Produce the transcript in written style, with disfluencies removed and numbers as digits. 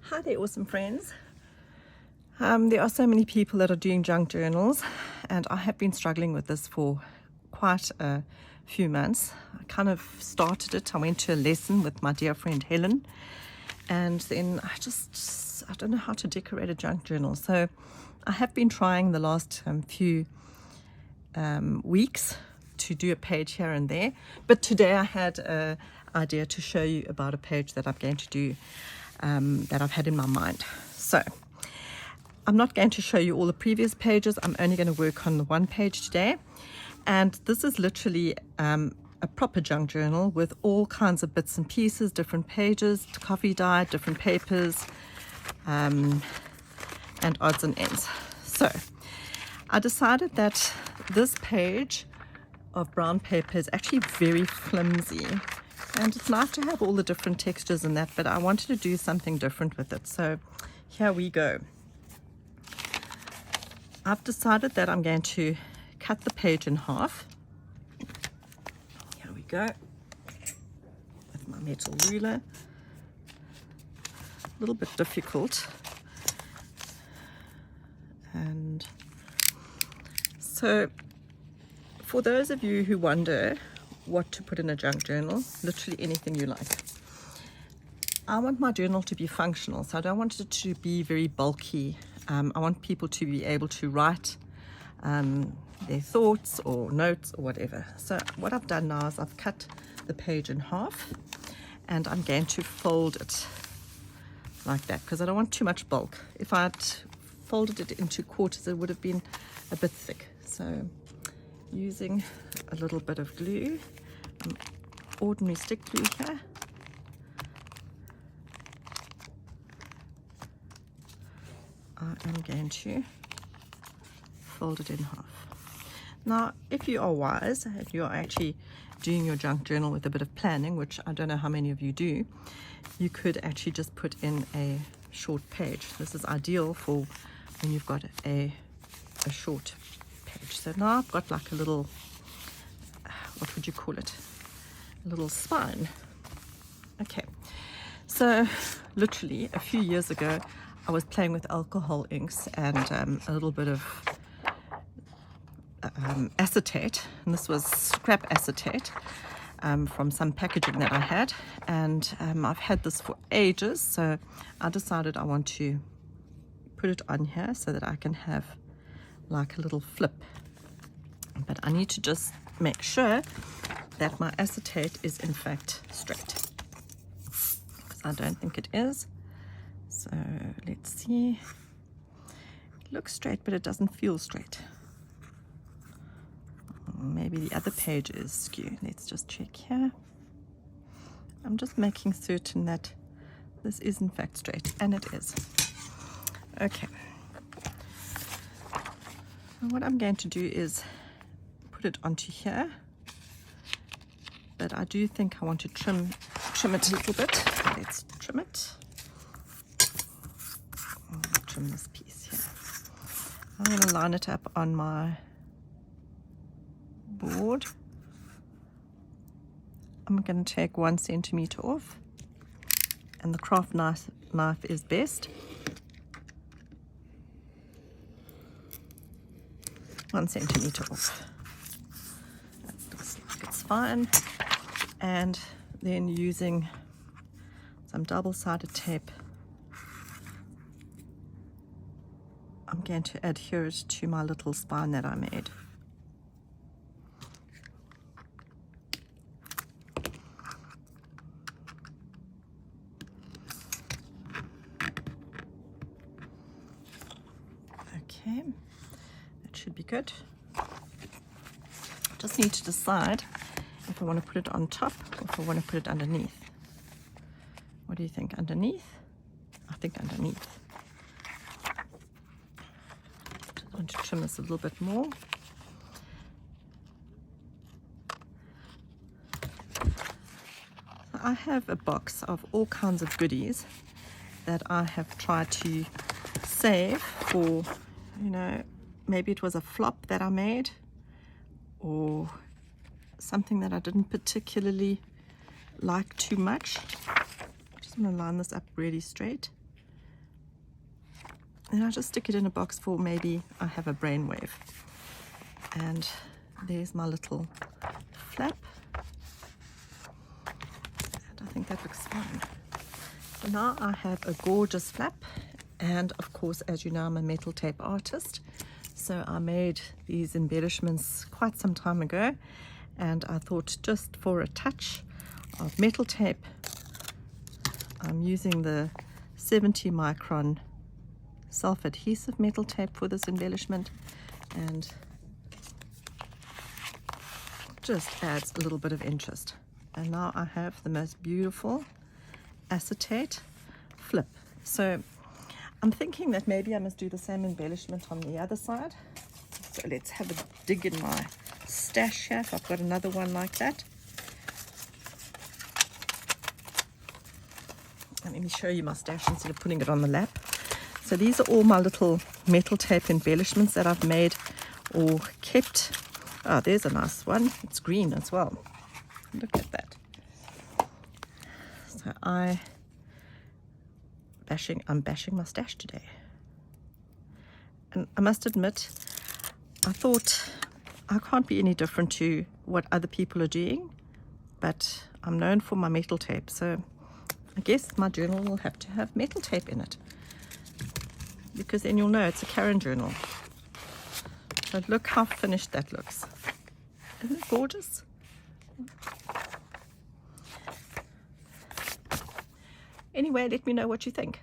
Hi there, awesome friends. There are so many people that are doing junk journals, and I have been struggling with this for quite a few months. I kind of started it. I went to a lesson with my dear friend Helen, and then I don't know how to decorate a junk journal. So I have been trying the last few weeks to do a page here and there, but today I had an idea to show you about a page that I'm going to do that I've had in my mind. So I'm not going to show you all the previous pages. I'm only going to work on the one page today, and this is literally a proper junk journal with all kinds of bits and pieces, different pages, coffee dye, different papers, and odds and ends. So I decided that this page of brown paper is actually very flimsy, and it's nice to have all the different textures in that, but I wanted to do something different with it. So here we go. I've decided that I'm going to cut the page in half. Here we go, with my metal ruler. A little bit difficult. And so for those of you who wonder what to put in a junk journal, literally anything you like. I want my journal to be functional, so I don't want it to be very bulky. I want people to be able to write their thoughts or notes or whatever. So what I've done now is I've cut the page in half, and I'm going to fold it like that because I don't want too much bulk. If I'd folded it into quarters, it would have been a bit thick. So using a little bit of glue, ordinary stick glue here, I am going to fold it in half. Now, if you are wise, if you are actually doing your junk journal with a bit of planning, which I don't know how many of you do, you could actually just put in a short page. This is ideal for when you've got a short page. So now I've got like a little, what would you call it? A little spine. Okay, so literally a few years ago, I was playing with alcohol inks and a little bit of acetate, and this was scrap acetate from some packaging that I had, and I've had this for ages, so I decided I want to put it on here so that I can have like a little flip. But I need to just make sure that my acetate is in fact straight, because I don't think it is. So let's see. It looks straight, but it doesn't feel straight. Maybe the other page is skew. Let's just check here. I'm just making certain that this is in fact straight, and it is. Okay. So what I'm going to do is put it onto here, but I do think I want to trim it a little bit. So let's trim it. Trim this piece here. I'm going to line it up on my board. I'm going to take 1 centimeter off, and the craft knife is best. 1 centimeter off. That looks like it's fine. And then using some double-sided tape, I'm going to adhere it to my little spine that I made. Okay, that should be good. Just need to decide if I want to put it on top or if I want to put it underneath. What do you think? Underneath? I think underneath. I want to trim this a little bit more. I have a box of all kinds of goodies that I have tried to save for, you know, maybe it was a flop that I made or something that I didn't particularly like too much. I just want to line this up really straight. And I just stick it in a box for maybe I have a brainwave. And there's my little flap. And I think that looks fine. So now I have a gorgeous flap. And of course, as you know, I'm a metal tape artist. So I made these embellishments quite some time ago. And I thought just for a touch of metal tape, I'm using the 70 micron self-adhesive metal tape for this embellishment, and just adds a little bit of interest. And now I have the most beautiful acetate flip. So I'm thinking that maybe I must do the same embellishment on the other side. So let's have a dig in my stash here if I've got another one like that. And let me show you my stash instead of putting it on the lap. So these are all my little metal tape embellishments that I've made or kept. Oh, there's a nice one. It's green as well. Look at that. So I'm bashing my stash today. And I must admit, I thought I can't be any different to what other people are doing, but I'm known for my metal tape. So I guess my journal will have to have metal tape in it, because then you'll know it's a Karen journal. But look how finished that looks. Isn't it gorgeous? Anyway, let me know what you think.